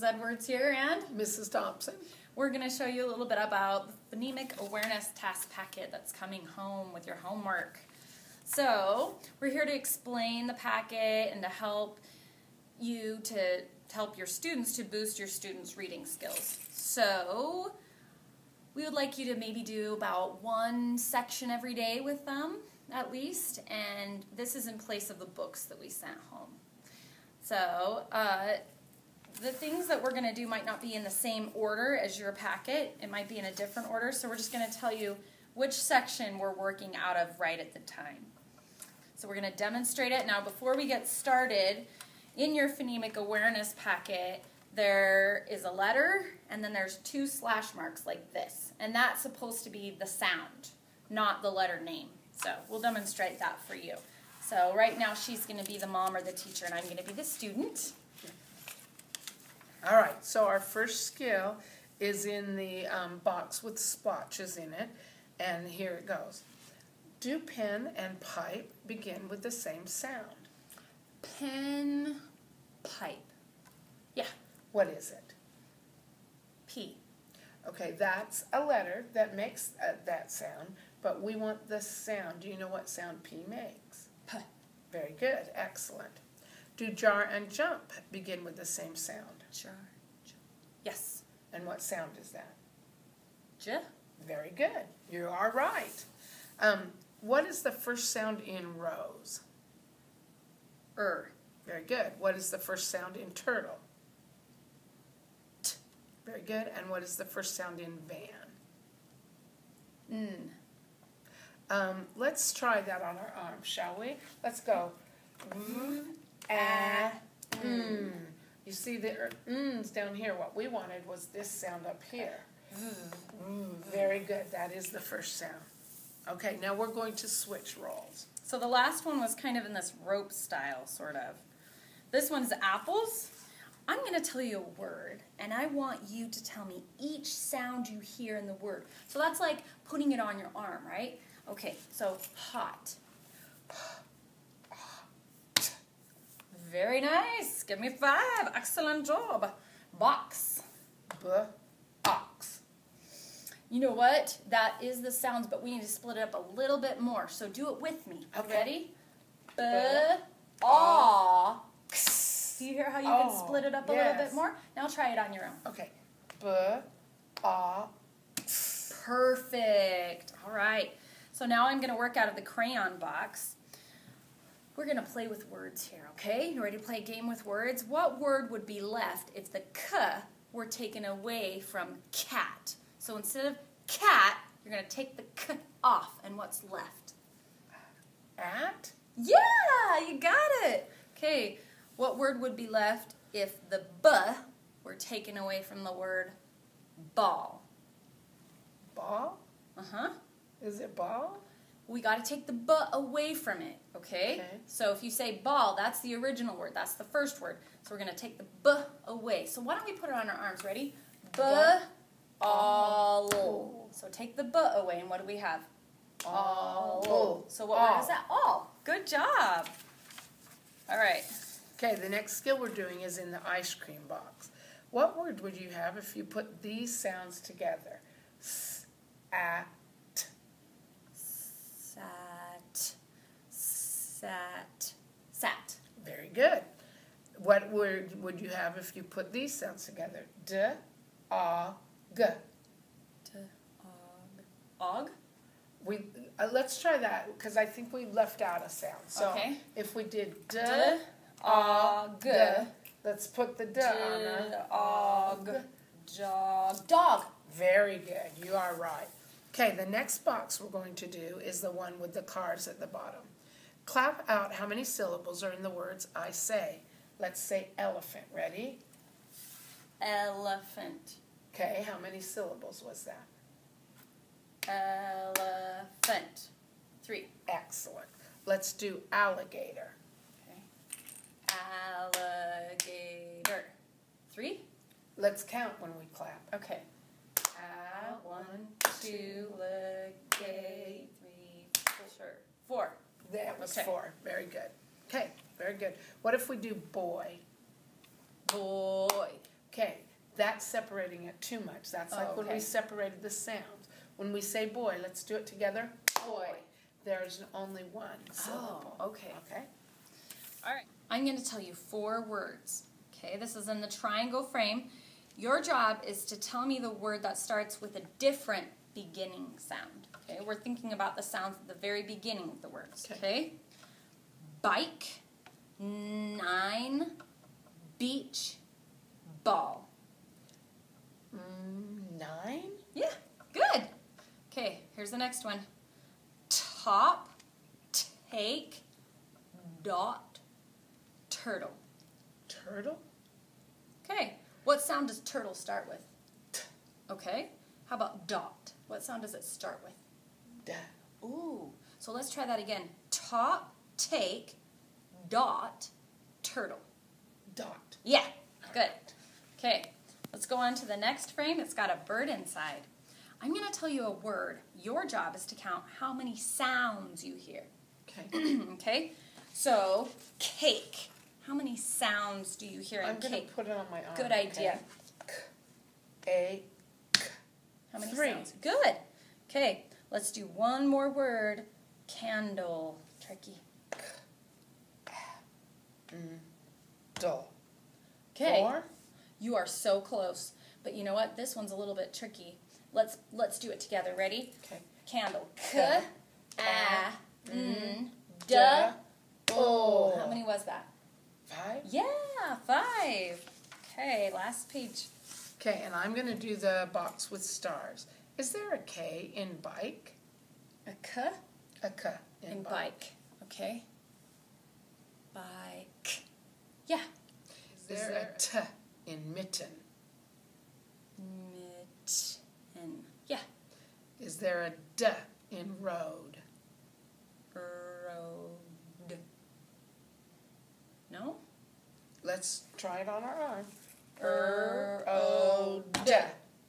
Mrs. Edwards here and Mrs. Thompson. We're going to show you a little bit about the Phonemic Awareness task packet that's coming home with your homework. So, we're here to explain the packet and to help you to help your students to boost your students' reading skills. So, we would like you to maybe do about one section every day with them, at least, and this is in place of the books that we sent home. So, the things that we're going to do might not be in the same order as your packet. It might be in a different order, so we're just going to tell you which section we're working out of right at the time. So we're going to demonstrate it. Now, before we get started, in your Phonemic Awareness packet, there is a letter, and then there's two slash marks like this. And that's supposed to be the sound, not the letter name. So we'll demonstrate that for you. So right now she's going to be the mom or the teacher, and I'm going to be the student. All right, so our first skill is in the box with splotches in it, and here it goes. Do pen and pipe begin with the same sound? Pen, pipe. Yeah. What is it? P. Okay, that's a letter that makes that sound, but we want the sound. Do you know what sound P makes? P. Very good, excellent. Do jar and jump begin with the same sound? Jar. Yes. And what sound is that? J. Very good, you are right. What is the first sound in rose? Very good. What is the first sound in turtle? T. Very good. And what is the first sound in van? N. Let's try that on our arm, shall we? Let's go. You see the n's down here. What we wanted was this sound up here. Very good. That is the first sound. Okay, now we're going to switch roles. So the last one was kind of in this rope style, sort of. This one's apples. I'm going to tell you a word, and I want you to tell me each sound you hear in the word. So that's like putting it on your arm, right? Okay, so hot. Very nice. Give me 5. Excellent job. Box. Ox. You know what? That is the sounds, but we need to split it up a little bit more. So do it with me. Okay. Ready? Ox. Do you hear how you can split it up a little bit more? Now try it on your own. Okay. Perfect. All right. So now I'm going to work out of the crayon box. We're going to play with words here, okay? You ready to play a game with words? What word would be left if the k were taken away from cat? So instead of cat, you're going to take the k off, and what's left? At? Yeah, you got it. Okay, what word would be left if the b were taken away from the word ball? Ball? Uh-huh. Is it ball? We got to take the b away from it, okay? So if you say ball, that's the original word. That's the first word. So we're going to take the b away. So why don't we put it on our arms? Ready? All. So take the b away, and what do we have? All. So what word is that? All. Good job. All right. Okay, the next skill we're doing is in the ice cream box. What word would you have if you put these sounds together? At. Sat. Very good. What word would you have if you put these sounds together? Og. Let's try that, because I think we left out a sound. So okay. If we did og. Let's put the on there. Dog. Very good. You are right. Okay, the next box we're going to do is the one with the cars at the bottom. Clap out how many syllables are in the words I say. Let's say elephant. Ready? Elephant. Okay, how many syllables was that? Elephant. 3. Excellent. Let's do alligator. Okay. Alligator. 3. Let's count when we clap. Okay. 1, 2, 3, 4. That was Okay. 4. Very good. Okay, very good. What if we do boy? Boy. Okay, that's separating it too much. That's like when we separated the sounds. When we say boy, let's do it together. Boy. There's only one syllable. Oh, okay. Okay? All right. I'm going to tell you 4 words. Okay, this is in the triangle frame. Your job is to tell me the word that starts with a different beginning sound. Okay, we're thinking about the sounds at the very beginning of the words. Okay? Bike, 9, beach, ball. 9? Yeah, good. Okay, here's the next one. Top, take, dot, turtle. Turtle? Okay, what sound does turtle start with? T. Okay, how about dot? What sound does it start with? Da. Ooh, so let's try that again. Top, take, dot, turtle. Dot. Yeah, good. Okay, let's go on to the next frame. It's got a bird inside. I'm going to tell you a word. Your job is to count how many sounds you hear. Okay. Okay, so cake. How many sounds do you hear in cake? I'm going to put it on my arm. Good idea. K, K. How many 3. sounds? Good. Okay, let's do one more word. Candle. Tricky. Do. Okay. 4. You are so close. But you know what? This one's a little bit tricky. Let's do it together. Ready? Okay. Candle. K, D, O. How many was that? 5? Yeah, 5. Okay, last page. Okay, and I'm going to do the box with stars. Is there a K in bike? A K A K in bike. Okay. Bike. Yeah. Is there a T in mitten? Mitten. Yeah. Is there a D in road? Road. No? Let's try it on our arm. R-O-D.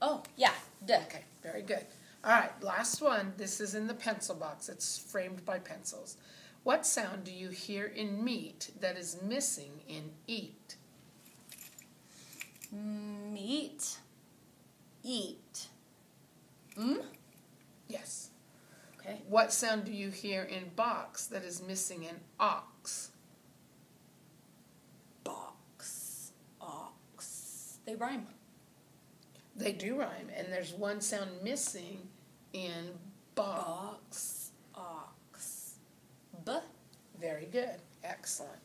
Oh, yeah, D. Okay, very good. All right, last one. This is in the pencil box. It's framed by pencils. What sound do you hear in meat that is missing in eat? Meat. Eat. Yes. Okay. What sound do you hear in box that is missing in ox? Box. Ox. They rhyme. They do rhyme, and there's one sound missing in box. Ox. B. Very good. Excellent.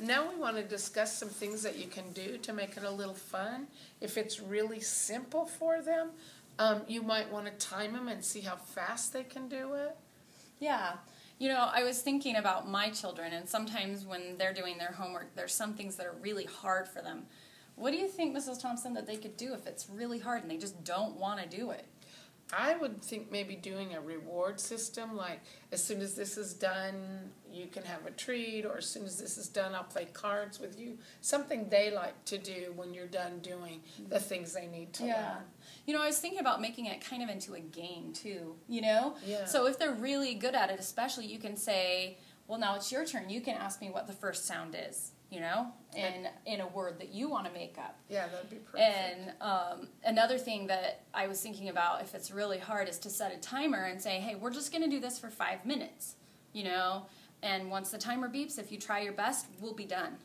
Now we want to discuss some things that you can do to make it a little fun. If it's really simple for them, you might want to time them and see how fast they can do it. Yeah. You know, I was thinking about my children, and sometimes when they're doing their homework, there's some things that are really hard for them. What do you think, Mrs. Thompson, that they could do if it's really hard and they just don't want to do it? I would think maybe doing a reward system, like as soon as this is done, you can have a treat, or as soon as this is done, I'll play cards with you. Something they like to do when you're done doing the things they need to learn. You know, I was thinking about making it kind of into a game, too, you know? Yeah. So if they're really good at it, especially, you can say, well, now it's your turn. You can ask me what the first sound is, you know, in a word that you want to make up. Yeah, that'd be perfect. And another thing that I was thinking about, if it's really hard, is to set a timer and say, hey, we're just going to do this for 5 minutes, you know, and once the timer beeps, if you try your best, we'll be done.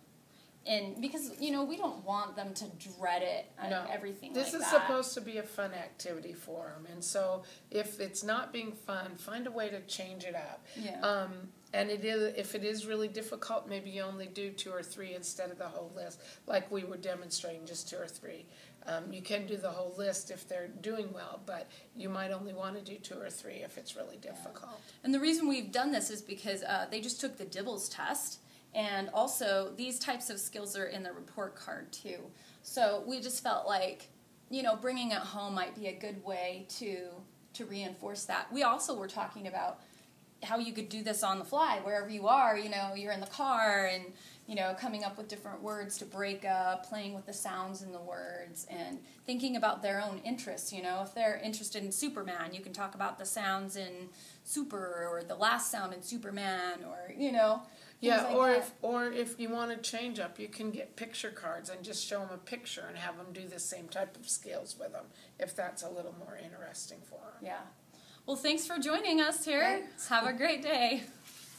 And because, you know, we don't want them to dread it and everything like that. This is supposed to be a fun activity for them, and so if it's not being fun, find a way to change it up. Yeah. And if it is really difficult, maybe you only do 2 or 3 instead of the whole list, like we were demonstrating, just 2 or 3. You can do the whole list if they're doing well, but you might only want to do 2 or 3 if it's really difficult. And the reason we've done this is because they just took the Dibbles test, and also these types of skills are in the report card too. So we just felt like, you know, bringing it home might be a good way to reinforce that. We also were talking about how you could do this on the fly, wherever you are, you know, you're in the car and, you know, coming up with different words to break up, playing with the sounds in the words, and thinking about their own interests, you know. If they're interested in Superman, you can talk about the sounds in Super, or the last sound in Superman, or, you know. Yeah, like or that. if you want to change up, you can get picture cards and just show them a picture and have them do the same type of scales with them, if that's a little more interesting for them. Yeah. Well, thanks for joining us here. Thanks. Have a great day.